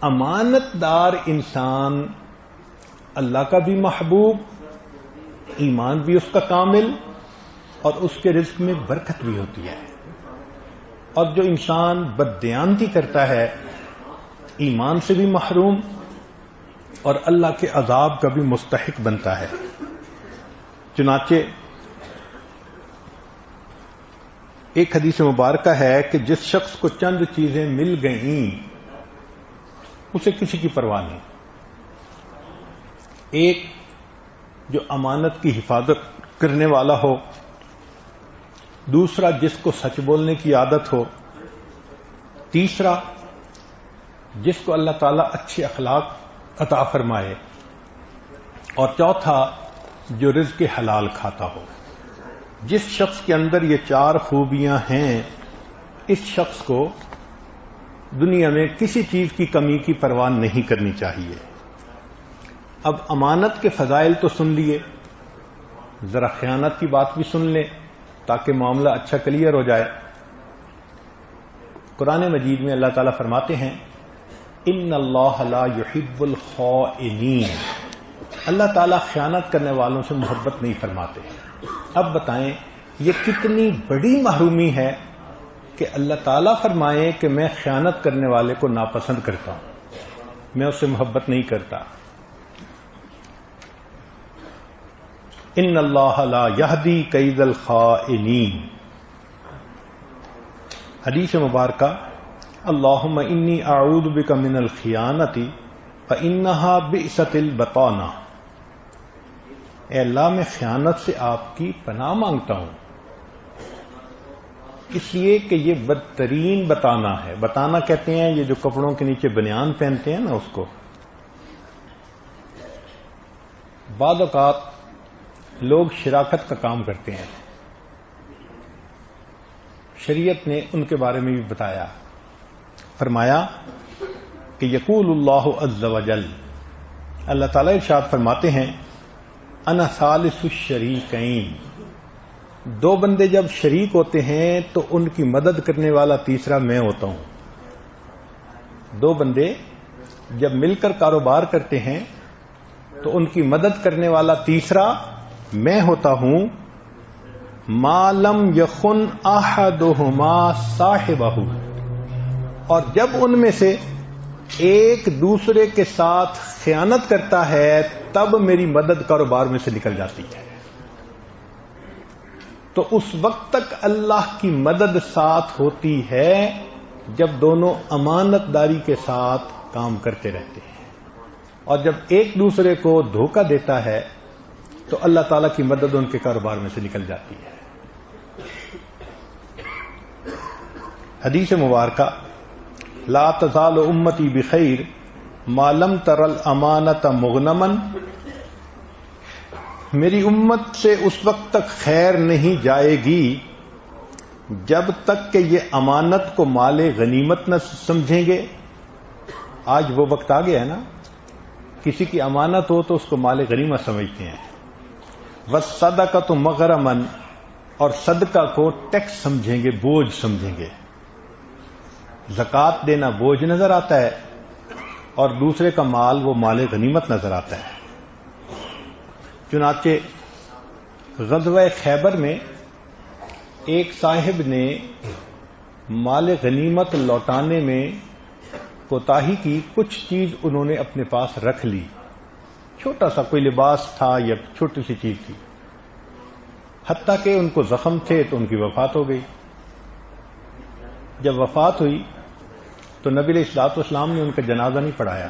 امانت دار انسان اللہ کا بھی محبوب، ایمان بھی اس کا کامل، اور اس کے رزق میں برکت بھی ہوتی ہے۔ اور جو انسان بددیانتی کرتا ہے ایمان سے بھی محروم اور اللہ کے عذاب کا بھی مستحق بنتا ہے۔ چنانچہ ایک حدیث مبارکہ ہے کہ جس شخص کو چند چیزیں مل گئیں اسے کسی کی پرواہ نہیں۔ ایک، جو امانت کی حفاظت کرنے والا ہو، دوسرا جس کو سچ بولنے کی عادت ہو، تیسرا جس کو اللہ تعالیٰ اچھے اخلاق عطا فرمائے، اور چوتھا جو رزق حلال کھاتا ہو۔ جس شخص کے اندر یہ چار خوبیاں ہیں اس شخص کو دنیا میں کسی چیز کی کمی کی پرواہ نہیں کرنی چاہیے۔ اب امانت کے فضائل تو سن لیے، ذرا خیانت کی بات بھی سن لیں تاکہ معاملہ اچھا کلیئر ہو جائے۔ قرآن مجید میں اللہ تعالیٰ فرماتے ہیں ان اللہ لا یحب الخائنین، اللہ تعالیٰ خیانت کرنے والوں سے محبت نہیں فرماتے۔ اب بتائیں یہ کتنی بڑی محرومی ہے کہ اللہ تعالیٰ فرمائے کہ میں خیانت کرنے والے کو ناپسند کرتا ہوں، میں اس سے محبت نہیں کرتا۔ ان اللہ لا یہدی کید الخائنین۔ حدیث مبارکہ اللہم انی اعوذ بک من الخیانۃ فانہا بئست البطانہ، اے اللہ میں خیانت سے آپ کی پناہ مانگتا ہوں، اس لیے کہ یہ بدترین بتانا ہے۔ بتانا کہتے ہیں یہ جو کپڑوں کے نیچے بنیان پہنتے ہیں نا اس کو۔ بعض اوقات لوگ شراکت کا کام کرتے ہیں، شریعت نے ان کے بارے میں بھی بتایا، فرمایا کہ یقول اللہ عز وجل، اللہ تعالیٰ ارشاد فرماتے ہیں انا ثالث الشریکین، دو بندے جب شریک ہوتے ہیں تو ان کی مدد کرنے والا تیسرا میں ہوتا ہوں۔ دو بندے جب مل کر کاروبار کرتے ہیں تو ان کی مدد کرنے والا تیسرا میں ہوتا ہوں۔ ما لم یخن احدہما صاحبہ، اور جب ان میں سے ایک دوسرے کے ساتھ خیانت کرتا ہے تب میری مدد کاروبار میں سے نکل جاتی ہے۔ تو اس وقت تک اللہ کی مدد ساتھ ہوتی ہے جب دونوں امانت داری کے ساتھ کام کرتے رہتے ہیں، اور جب ایک دوسرے کو دھوکہ دیتا ہے تو اللہ تعالیٰ کی مدد ان کے کاروبار میں سے نکل جاتی ہے۔ حدیث مبارکہ لا تزال امتی بخیر ما لم تر الامانۃ مغنما، میری امت سے اس وقت تک خیر نہیں جائے گی جب تک کہ یہ امانت کو مال غنیمت نہ سمجھیں گے۔ آج وہ وقت آ گیا ہے نا، کسی کی امانت ہو تو اس کو مال غنیمت سمجھتے ہیں۔ والصدقۃ مغرما، اور صدقہ کو ٹیکس سمجھیں گے، بوجھ سمجھیں گے۔ زکوٰۃ دینا بوجھ نظر آتا ہے اور دوسرے کا مال وہ مال غنیمت نظر آتا ہے۔ چنانچہ غزوہ خیبر میں ایک صاحب نے مال غنیمت لوٹانے میں کوتاہی کی، کچھ چیز انہوں نے اپنے پاس رکھ لی، چھوٹا سا کوئی لباس تھا یا چھوٹی سی چیز تھی، حتیٰ کہ ان کو زخم تھے تو ان کی وفات ہو گئی۔ جب وفات ہوئی تو نبی علیہ الصلوۃ والسلام نے ان کا جنازہ نہیں پڑھایا۔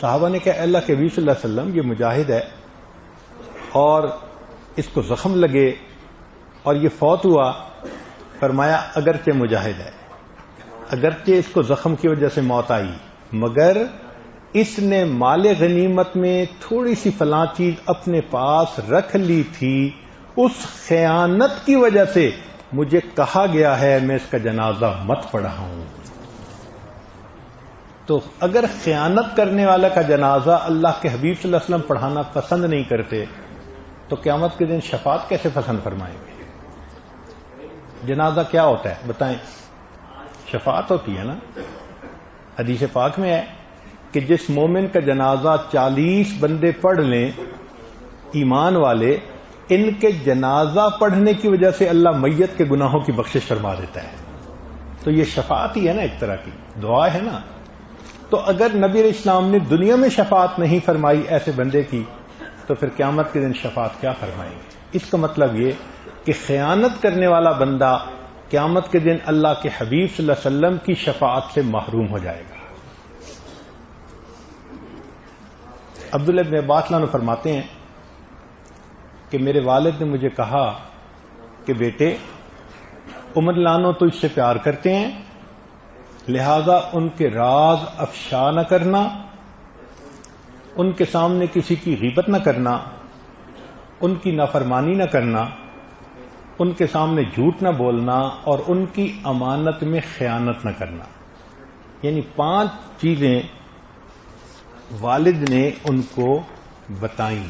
صحابہ نے کہا اللہ کے نبی صلی اللہ علیہ وسلم یہ مجاہد ہے اور اس کو زخم لگے اور یہ فوت ہوا۔ فرمایا اگرچہ مجاہد ہے، اگرچہ اس کو زخم کی وجہ سے موت آئی، مگر اس نے مال غنیمت میں تھوڑی سی فلاں چیز اپنے پاس رکھ لی تھی، اس خیانت کی وجہ سے مجھے کہا گیا ہے میں اس کا جنازہ مت پڑھاؤں۔ تو اگر خیانت کرنے والا کا جنازہ اللہ کے حبیب صلی اللہ علیہ وسلم پڑھانا پسند نہیں کرتے تو قیامت کے دن شفاعت کیسے پسند فرمائیں گے؟ جنازہ کیا ہوتا ہے بتائیں؟ شفاعت ہوتی ہے نا۔ حدیث پاک میں ہے کہ جس مومن کا جنازہ 40 بندے پڑھ لیں ایمان والے، ان کے جنازہ پڑھنے کی وجہ سے اللہ میت کے گناہوں کی بخشش فرما دیتا ہے. تو یہ شفاعت ہی ہے نا، ایک طرح کی دعا ہے نا. تو اگر نبی علیہ السلام نے دنیا میں شفاعت نہیں فرمائی ایسے بندے کی، تو پھر قیامت کے دن شفاعت کیا فرمائیں گے؟ اس کا مطلب یہ کہ خیانت کرنے والا بندہ قیامت کے دن اللہ کے حبیب صلی اللہ علیہ وسلم کی شفاعت سے محروم ہو جائے گا. عبداللہ ابن عباس عنہ فرماتے ہیں کہ میرے والد نے مجھے کہا کہ بیٹے، عمر لانو تو اس سے پیار کرتے ہیں، لہذا ان کے راز افشا نہ کرنا، ان کے سامنے کسی کی غیبت نہ کرنا، ان کی نافرمانی نہ کرنا، ان کے سامنے جھوٹ نہ بولنا، اور ان کی امانت میں خیانت نہ کرنا. یعنی 5 چیزیں والد نے ان کو بتائیں.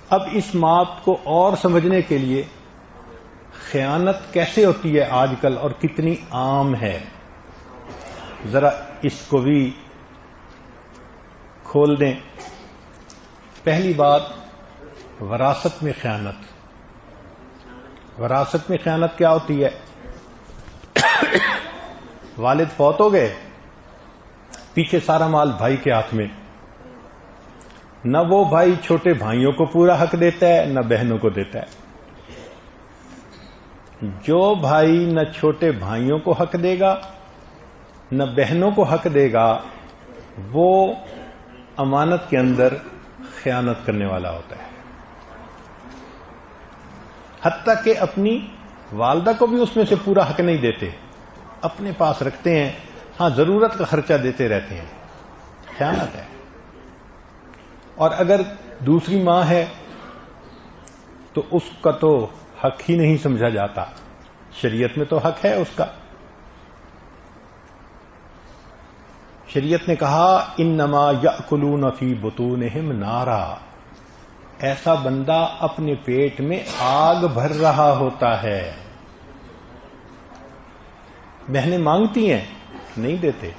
اب اس بات کو اور سمجھنے کے لیے خیانت کیسے ہوتی ہے آج کل اور کتنی عام ہے، ذرا اس کو بھی کھول دیں. پہلی بات، وراثت میں خیانت. وراثت میں خیانت کیا ہوتی ہے؟ والد فوت ہو گئے، پیچھے سارا مال بھائی کے ہاتھ میں، نہ وہ بھائی چھوٹے بھائیوں کو پورا حق دیتا ہے نہ بہنوں کو دیتا ہے. جو بھائی نہ چھوٹے بھائیوں کو حق دے گا نہ بہنوں کو حق دے گا، وہ امانت کے اندر خیانت کرنے والا ہوتا ہے. حتیٰ کہ اپنی والدہ کو بھی اس میں سے پورا حق نہیں دیتے، اپنے پاس رکھتے ہیں، ہاں ضرورت کا خرچہ دیتے رہتے ہیں. خیانت ہے. اور اگر دوسری ماں ہے تو اس کا تو حق ہی نہیں سمجھا جاتا، شریعت میں تو حق ہے اس کا. شریعت نے کہا انما یأکلون فی بطونہم نارا، ایسا بندہ اپنے پیٹ میں آگ بھر رہا ہوتا ہے. بہنیں مانگتی ہیں، نہیں دیتے.